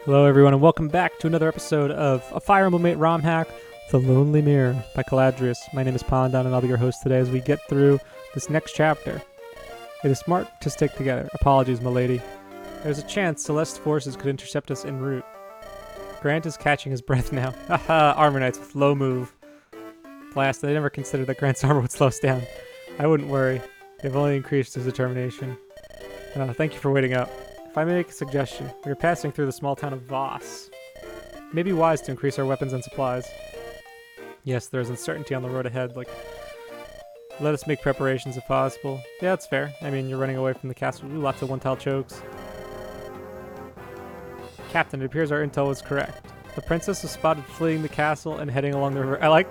Hello everyone and welcome back to another episode of A Fire Emblem 8 romhack, The Lonely Mirror by Caladrius. My name is Pondan and I'll be your host today as we get through this next chapter. It is smart to stick together. Apologies, milady. There's a chance Celeste's forces could intercept us en route. Grant is catching his breath now. Haha, armor knights with low move. Blast, I never considered that Grant's armor would slow us down. I wouldn't worry. They've only increased his determination. Thank you for waiting up. If I may make a suggestion, we are passing through the small town of Voss. It may be wise to increase our weapons and supplies. Yes, there is uncertainty on the road ahead, let us make preparations if possible. Yeah, that's fair. I mean, you're running away from the castle. Ooh, lots of one-tile chokes. Captain, it appears our intel was correct. The princess was spotted fleeing the castle and heading along the river. I like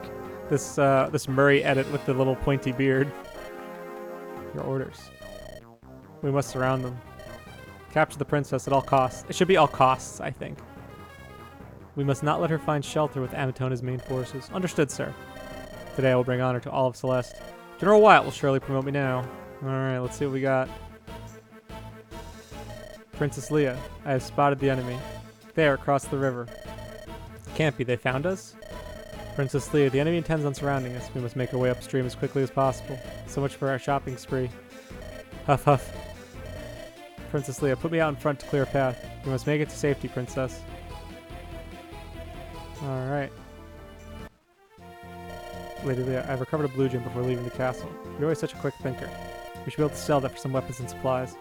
this this Murray edit with the little pointy beard. Your orders. We must surround them. Capture the princess at all costs. It should be all costs, I think. We must not let her find shelter with Amatona's main forces. Understood, sir. Today I will bring honor to all of Celeste. General Wyatt will surely promote me now. Alright, let's see what we got. Princess Leah, I have spotted the enemy. There, across the river. Can't be, they found us? Princess Leah, the enemy intends on surrounding us. We must make our way upstream as quickly as possible. So much for our shopping spree. Huff huff. Princess Leah, put me out in front to clear a path. We must make it to safety, princess. Alright. Lady Leah, I've recovered a blue gem before leaving the castle. You're always such a quick thinker. We should be able to sell that for some weapons and supplies.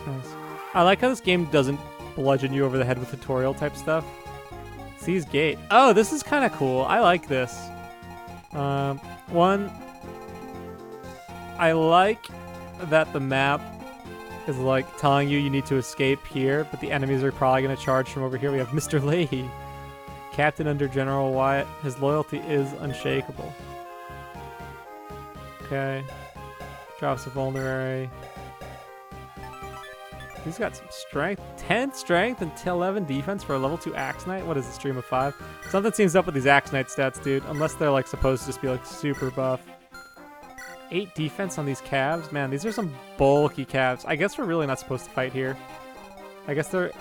Nice. I like how this game doesn't bludgeon you over the head with tutorial type stuff. Seize gate. Oh, this is kind of cool. I like this. One, I like that the map is telling you need to escape here, but the enemies are probably going to charge from over here. We have Mr. Leahy, captain under General Wyatt. His loyalty is unshakable. Okay. Drops a vulnerary. He's got some strength. 10 strength and 11 defense for a level 2 Axe Knight? What is the stream of 5? Something seems up with these Axe Knight stats, dude. Unless they're supposed to just be super buff. 8 defense on these calves? Man, these are some bulky calves. I guess we're really not supposed to fight here. I guess they're...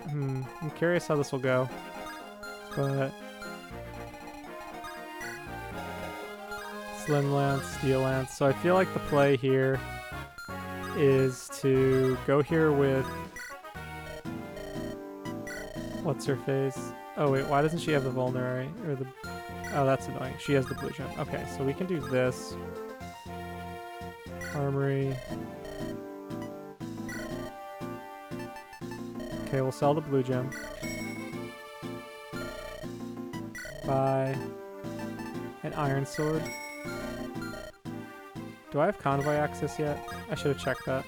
I'm curious how this will go. But... Slim Lance, Steel Lance. So I feel like the play here is to go here with... What's her face? Oh wait, why doesn't she have the vulnerary? Or the... Oh, that's annoying. She has the blue gem. Okay, so we can do this. Armory. Okay, we'll sell the blue gem. Buy an iron sword. Do I have convoy access yet? I should have checked that.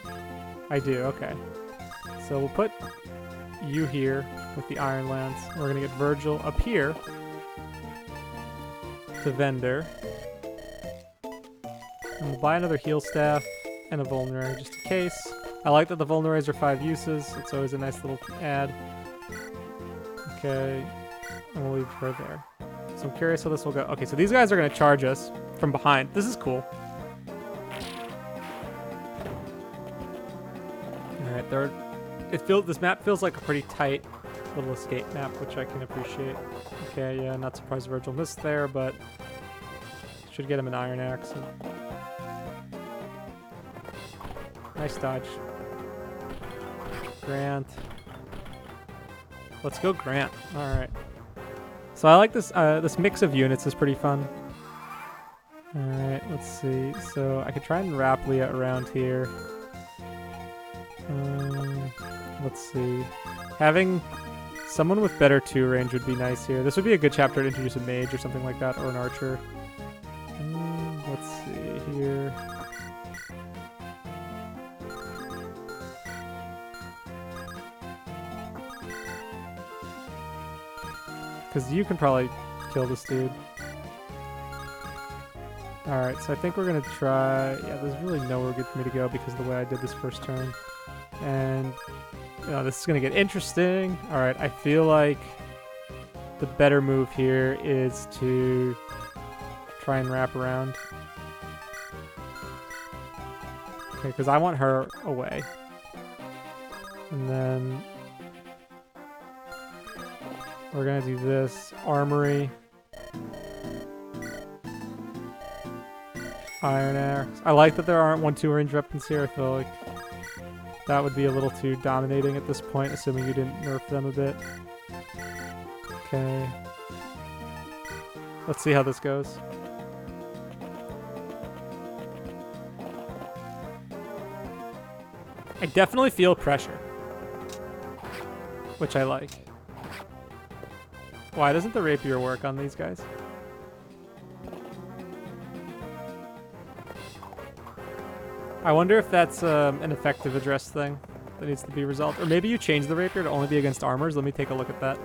I do, okay. So we'll put you here with the iron lance. We're gonna get Virgil up here to vendor. And we'll buy another heal staff and a vulnerary just in case. I like that the vulneraries are 5 uses. It's always a nice little add. Okay. And we'll leave her there. So I'm curious how this will go. Okay, so these guys are going to charge us from behind. This is cool. Alright, this map feels like a pretty tight little escape map, which I can appreciate. Okay, yeah, not surprised Virgil missed there, but should get him an iron axe. Nice dodge. Grant. Let's go Grant. Alright. So I like this this mix of units is pretty fun. Alright, let's see. So I could try and wrap Leah around here. Let's see. Having someone with better 2 range would be nice here. This would be a good chapter to introduce a mage or something like that, or an archer. Let's see here. Because you can probably kill this dude. Alright, so I think we're going to try... Yeah, there's really nowhere good for me to go because of the way I did this first turn. And this is going to get interesting. Alright, I feel like the better move here is to try and wrap around. Okay, because I want her away. And then We're gonna do this. Armory. Iron Axe. I like that there aren't 1-2 range weapons here. I feel like that would be a little too dominating at this point, assuming you didn't nerf them a bit. Okay. Let's see how this goes. I definitely feel pressure, which I like. Why doesn't the rapier work on these guys? I wonder if that's an effective address thing that needs to be resolved. Or maybe you change the rapier to only be against armors. Let me take a look at that.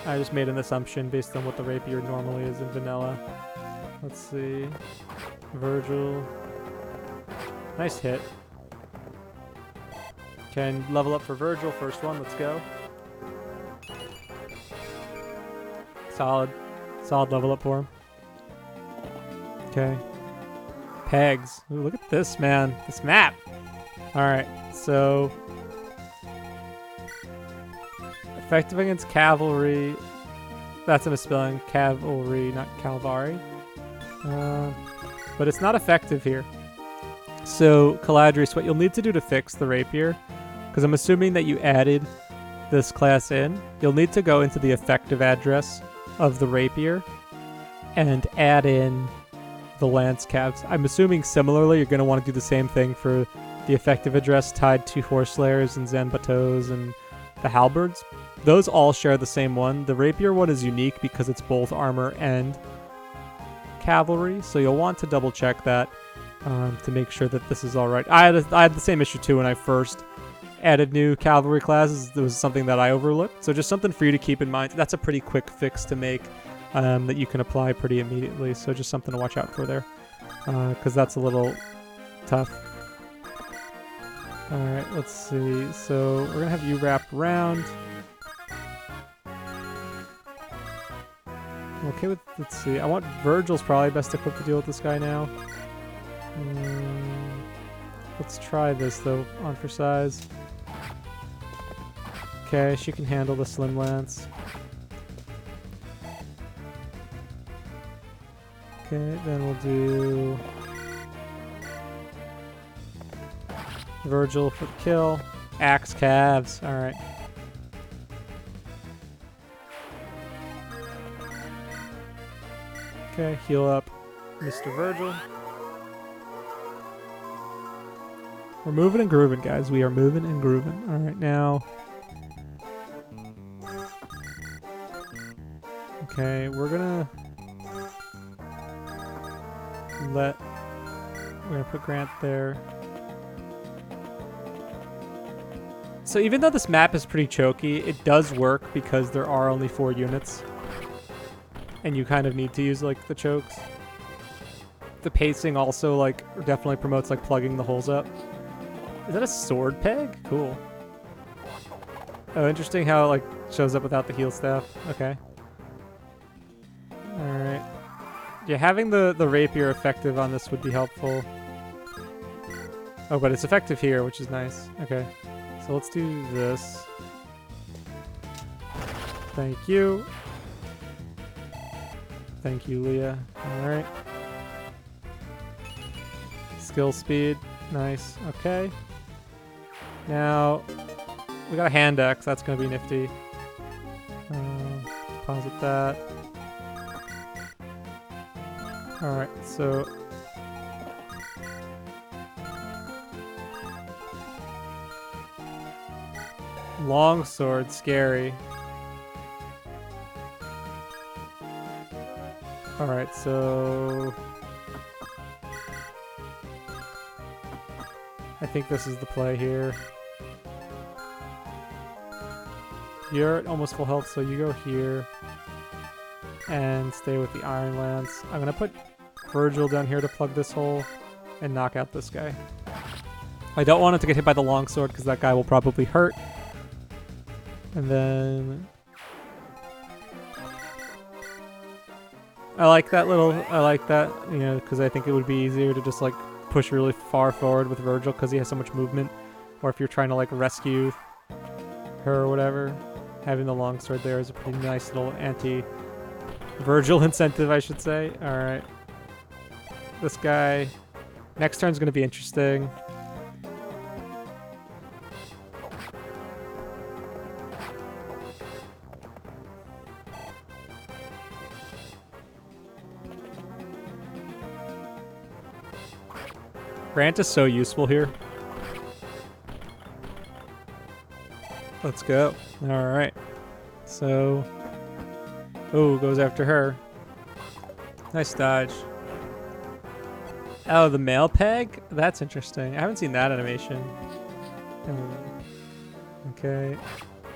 I just made an assumption based on what the rapier normally is in vanilla. Let's see. Virgil. Nice hit. Can level up for Virgil. First one. Let's go. Solid. Solid level up for him. Okay. Pegs. Ooh, look at this, man. This map. Alright, so... effective against cavalry. That's a misspelling. Cavalry, not Calvary. But it's not effective here. So, Caladrius, what you'll need to do to fix the rapier, because I'm assuming that you added this class in, you'll need to go into the effective address of the rapier and add in the lance caps. I'm assuming similarly you're going to want to do the same thing for the effective address tied to Horslayers and Zanbatos and the halberds. Those all share the same one. The rapier one is unique because it's both armor and cavalry, so you'll want to double check that to make sure that this is all right. I had the same issue too when I first added new cavalry classes. It was something that I overlooked, so just something for you to keep in mind. That's a pretty quick fix to make. That you can apply pretty immediately, so just something to watch out for there, because that's a little tough. Alright, let's see. So we're gonna have you wrapped around. Okay with, let's see. I want Virgil's probably best equipped to deal with this guy now. Let's try this though, on for size. Okay, she can handle the slim lance. Okay, then we'll do Virgil for the kill. Axe calves. Alright. Okay, heal up Mr. Virgil. We're moving and grooving, guys. We are moving and grooving. Alright, now. Okay, we're gonna we're gonna put Grant there. So even though this map is pretty choky, it does work because there are only 4 units. And you kind of need to use like the chokes. The pacing also like definitely promotes like plugging the holes up. Is that a sword peg? Cool. Oh, interesting how it like shows up without the heal staff. Okay. Alright. Yeah, having the rapier effective on this would be helpful. Oh, but it's effective here, which is nice. Okay. So let's do this. Thank you. Thank you, Leah. Alright. Skill speed. Nice. Okay. Now, we got a hand axe. That's going to be nifty. Deposit that. Alright, so... longsword, scary. Alright, so... I think this is the play here. You're at almost full health, so you go here. And stay with the Iron Lance. I'm gonna put Virgil down here to plug this hole and knock out this guy. I don't want it to get hit by the longsword because that guy will probably hurt. And then... I like that, you know, because I think it would be easier to just like push really far forward with Virgil because he has so much movement. Or if you're trying to like rescue her or whatever. having the longsword there is a pretty nice little anti-Virgil incentive, I should say. Alright. This guy... Next turn's going to be interesting. Grant is so useful here. Let's go. Alright. So... Oh, goes after her. Nice dodge. Oh, the male peg? That's interesting. I haven't seen that animation. Okay.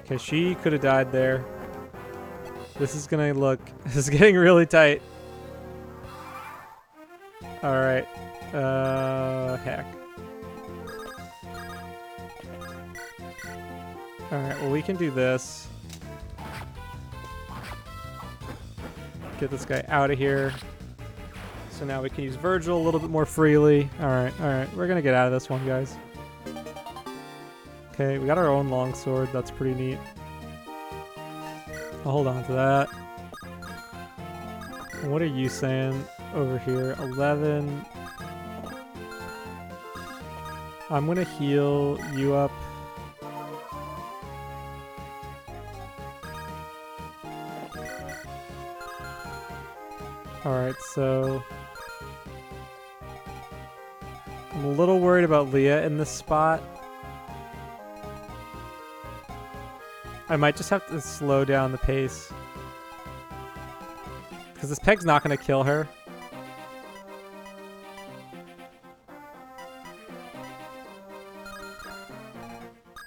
Okay, she could have died there. This is gonna look... This is getting really tight. Alright. Heck. Alright, well we can do this. Get this guy out of here. So now we can use Virgil a little bit more freely. Alright, alright. We're gonna get out of this one, guys. Okay, we got our own longsword. That's pretty neat. I'll hold on to that. What are you saying over here? 11. I'm gonna heal you up. Alright, so... I'm a little worried about Leah in this spot. I might just have to slow down the pace. Because this peg's not going to kill her.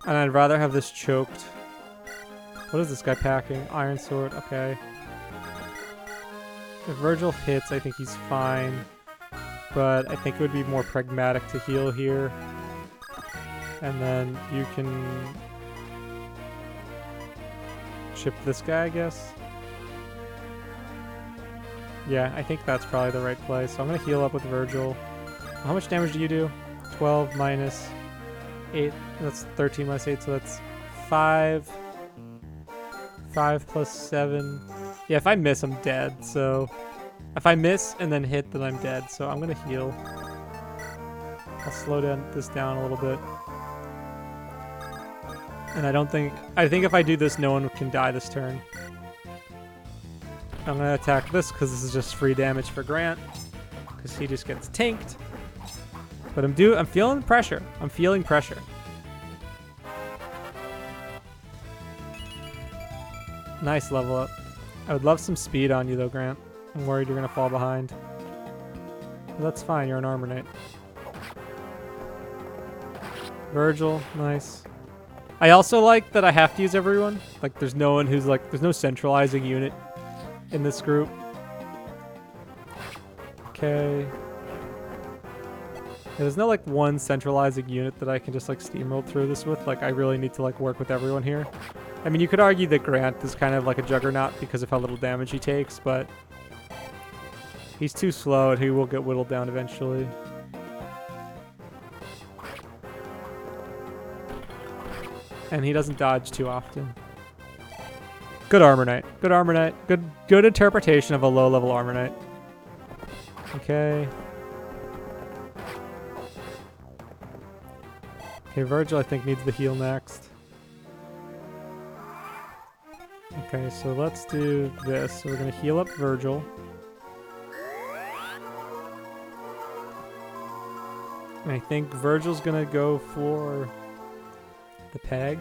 And I'd rather have this choked. What is this guy packing? Iron sword, okay. If Virgil hits, I think he's fine. But I think it would be more pragmatic to heal here. And then you can chip this guy, I guess. Yeah, I think that's probably the right play. So I'm going to heal up with Virgil. How much damage do you do? 12 minus 8. That's 13 minus 8, so that's 5. 5 plus 7. Yeah, if I miss, I'm dead, so... If I miss and then hit, then I'm dead, so I'm gonna heal. I'll slow this down a little bit. And I think if I do this, no one can die this turn. I'm gonna attack this, because this is just free damage for Grant. Because he just gets tanked. But I'm feeling pressure. I'm feeling pressure. Nice level up. I would love some speed on you though, Grant. I'm worried you're gonna fall behind. But that's fine, you're an armor knight. Virgil, nice. I also like that I have to use everyone. Like there's no one who's like, there's no centralizing unit in this group. Okay. Yeah, there's no like one centralizing unit that I can just like steamroll through this with. Like I really need to like work with everyone here. I mean, you could argue that Grant is kind of like a juggernaut because of how little damage he takes, but he's too slow and he will get whittled down eventually. And he doesn't dodge too often. Good armor knight. Good armor knight. Good interpretation of a low-level armor knight. Okay. Okay, Virgil I think needs the heal next. Okay, so let's do this. So we're going to heal up Virgil. And I think Virgil's going to go for the peg.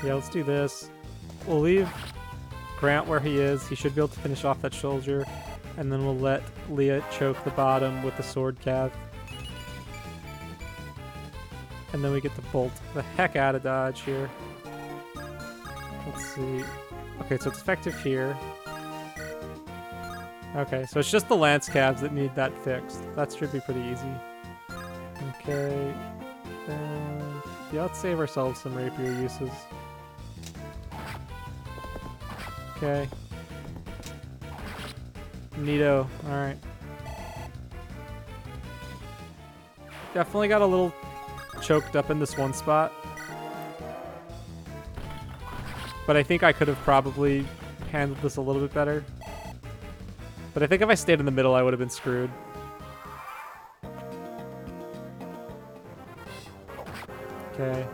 Yeah, let's do this. We'll leave Grant where he is. He should be able to finish off that soldier. And then we'll let Leah choke the bottom with the sword cav. And then we get to bolt the heck out of dodge here. Let's see. Okay, so it's effective here. Okay, so it's just the lance calves that need that fixed. That should be pretty easy. Okay. And yeah, let's save ourselves some rapier uses. Okay. Neato. Alright. Definitely got a little choked up in this one spot. But I think I could have probably handled this a little bit better. But I think if I stayed in the middle, I would have been screwed. Okay.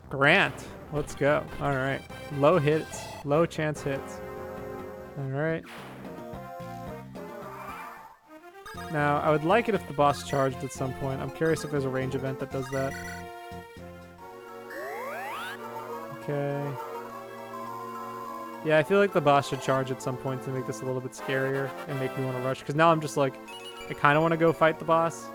Grant. Let's go. Alright. Low hits. Low chance hits. Alright. Now, I would like it if the boss charged at some point. I'm curious if there's a range event that does that. Okay. Yeah, I feel like the boss should charge at some point to make this a little bit scarier and make me want to rush. Because now I'm just like, I kind of want to go fight the boss.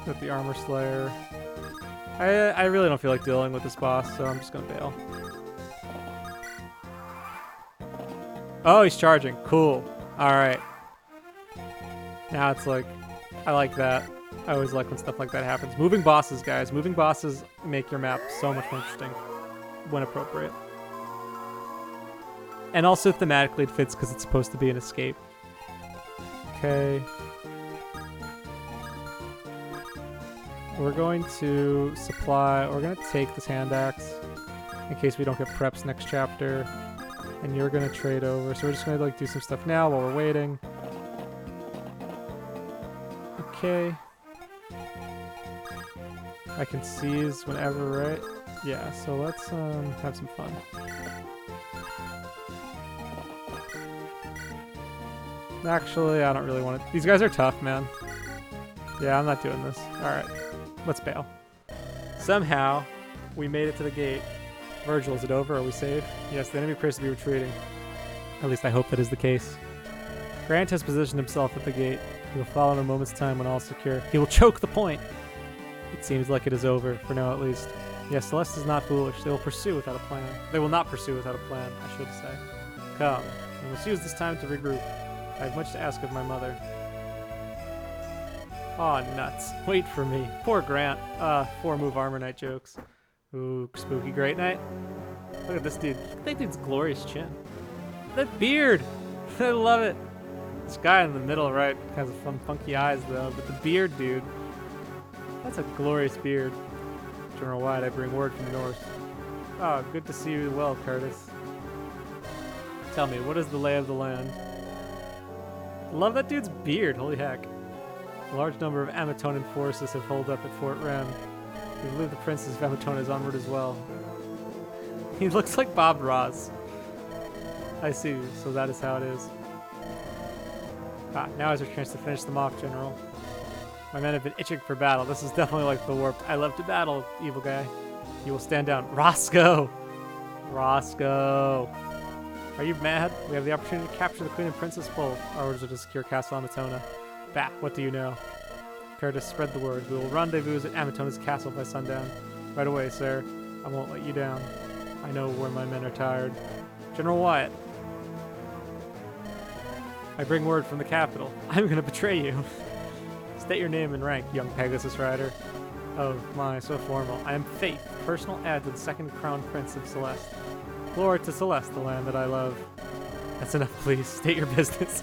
Got the Armor Slayer. I really don't feel like dealing with this boss, so I'm just gonna bail. Oh, he's charging. Cool. Alright. Now it's like, I like that. I always like when stuff like that happens. Moving bosses, guys. Moving bosses make your map so much more interesting when appropriate. And also thematically it fits because it's supposed to be an escape. Okay. We're going to supply, we're going to take this hand axe in case we don't get preps next chapter. And you're going to trade over. So we're just going to like do some stuff now while we're waiting. Okay. I can seize whenever, right? Yeah, so let's have some fun. Actually, I don't really want to. These guys are tough, man. Yeah, I'm not doing this. Alright. Let's bail. Somehow, we made it to the gate. Virgil, is it over? Are we safe? Yes, the enemy appears to be retreating. At least I hope that is the case. Grant has positioned himself at the gate. He will follow in a moment's time when all is secure. He will choke the point! It seems like it is over, for now at least. Yes, Celeste is not foolish. They will pursue without a plan. They will not pursue without a plan, I should say. Come, we must use this time to regroup. I have much to ask of my mother. Aw, nuts. Wait for me. Poor Grant. 4-move Armor Knight jokes. Ooh, spooky Great Knight. Look at this dude. Look at that dude's glorious chin. That beard! I love it. This guy in the middle, right, has some funky eyes, though. But the beard, dude. That's a glorious beard. General White, I bring word from the north. Oh, good to see you well, Curtis. Tell me, what is the lay of the land? Love that dude's beard. Holy heck. A large number of Amatonan forces have holed up at Fort Rem. We believe the Princess of Amatona is onward as well. He looks like Bob Ross. I see, so that is how it is. Ah, now is our chance to finish them off, General. My men have been itching for battle. This is definitely like the warped I love to battle, evil guy. You will stand down. Roscoe! Roscoe! Are you mad? We have the opportunity to capture the Queen and Princess both. Our orders are to secure Castle Amatona. Bah, what do you know? Curtis, spread the word. We will rendezvous at Amatona's castle by sundown. Right away, sir. I won't let you down. I know where my men are tired. General Wyatt. I bring word from the capital. I'm gonna betray you. State your name and rank, young Pegasus Rider. Oh my, so formal. I am Faith, personal aide to the second crown prince of Celeste. Glory to Celeste, the land that I love. That's enough, please. State your business.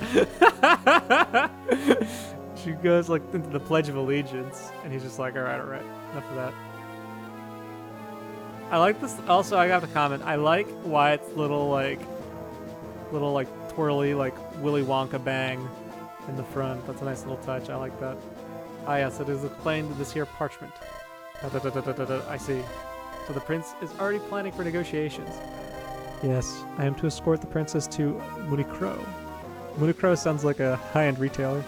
She goes like into the Pledge of Allegiance, and he's just like, all right, enough of that. I like this. Also, I got to comment. I like Wyatt's little twirly like Willy Wonka bang in the front. That's a nice little touch. I like that. Ah, yes, it is explained in this here parchment. I see. So the prince is already planning for negotiations. Yes, I am to escort the princess to Munikro. Munikro sounds like a high-end retailer.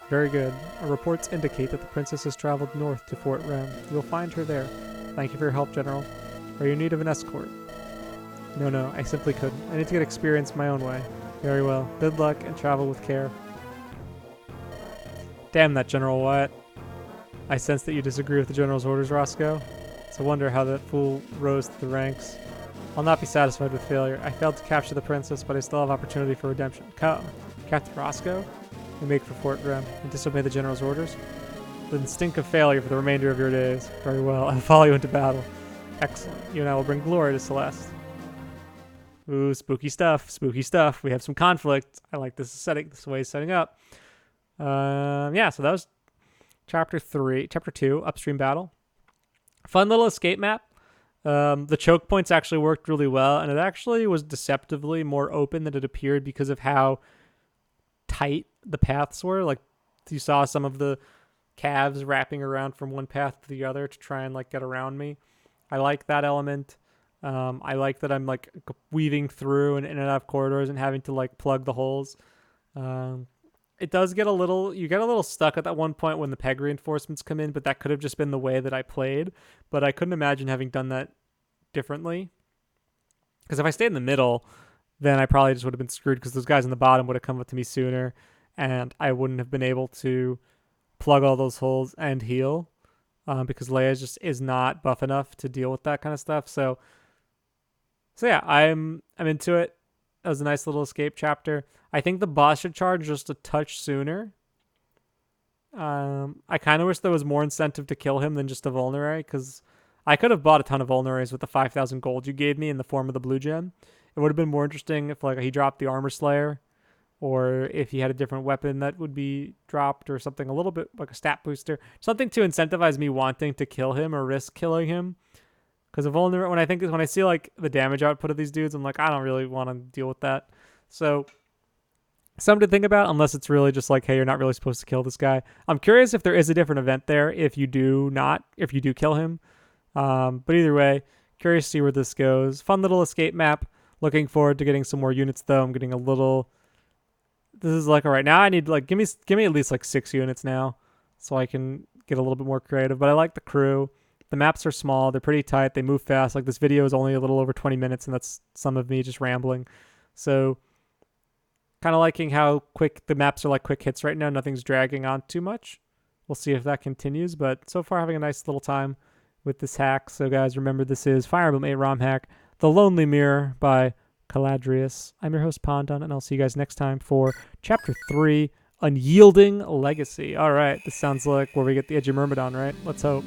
Very good. Our reports indicate that the princess has traveled north to Fort Rem. You will find her there. Thank you for your help, General. Are you in need of an escort? No, I simply couldn't. I need to get experience my own way. Very well. Good luck and travel with care. Damn that, General Wyatt. I sense that you disagree with the General's orders, Roscoe. It's a wonder how that fool rose to the ranks. I'll not be satisfied with failure. I failed to capture the princess, but I still have opportunity for redemption. Come. Captain Roscoe? We make for Fort Rem and disobey the General's orders? Then stink of failure for the remainder of your days. Very well. I'll follow you into battle. Excellent. You and I will bring glory to Celeste. Ooh, spooky stuff. Spooky stuff. We have some conflict. I like this setting. This way setting up. Yeah. So that was chapter 2, upstream battle. Fun little escape map. The choke points actually worked really well, and it actually was deceptively more open than it appeared because of how tight the paths were. Like, you saw some of the calves wrapping around from one path to the other to try and like get around me. I like that element. I like that I'm like weaving through and in and out of corridors and having to like plug the holes. It does get you get a little stuck at that one point when the peg reinforcements come in, but that could have just been the way that I played. But I couldn't imagine having done that differently. Because if I stayed in the middle, then I probably just would have been screwed because those guys on the bottom would have come up to me sooner and I wouldn't have been able to plug all those holes and heal because Leia just is not buff enough to deal with that kind of stuff. So yeah, I'm into it. That was a nice little escape chapter. I think the boss should charge just a touch sooner. I kind of wish there was more incentive to kill him than just a vulnerary, because I could have bought a ton of vulneraries with the 5,000 gold you gave me in the form of the blue gem. It would have been more interesting if like he dropped the armor slayer, or if he had a different weapon that would be dropped, or something a little bit like a stat booster, something to incentivize me wanting to kill him or risk killing him. Because when I see like the damage output of these dudes, I'm like, I don't really want to deal with that. So something to think about, unless it's really just like, hey, you're not really supposed to kill this guy. I'm curious if there is a different event there if you do kill him. But either way, curious to see where this goes. Fun little escape map. Looking forward to getting some more units though. I'm getting a little. This is like, all right, now I need like give me at least like 6 units now, so I can get a little bit more creative. But I like the crew. The maps are small. They're pretty tight. They move fast. Like, this video is only a little over 20 minutes, and that's some of me just rambling. So kind of liking how quick the maps are, like quick hits right now. Nothing's dragging on too much. We'll see if that continues. But so far, having a nice little time with this hack. So guys, remember, this is Fire Emblem 8 ROM hack, The Lonely Mirror by Caladrius. I'm your host, Pondon, and I'll see you guys next time for Chapter 3, Unyielding Legacy. All right, this sounds like where we get the Edge of Myrmidon, right? Let's hope.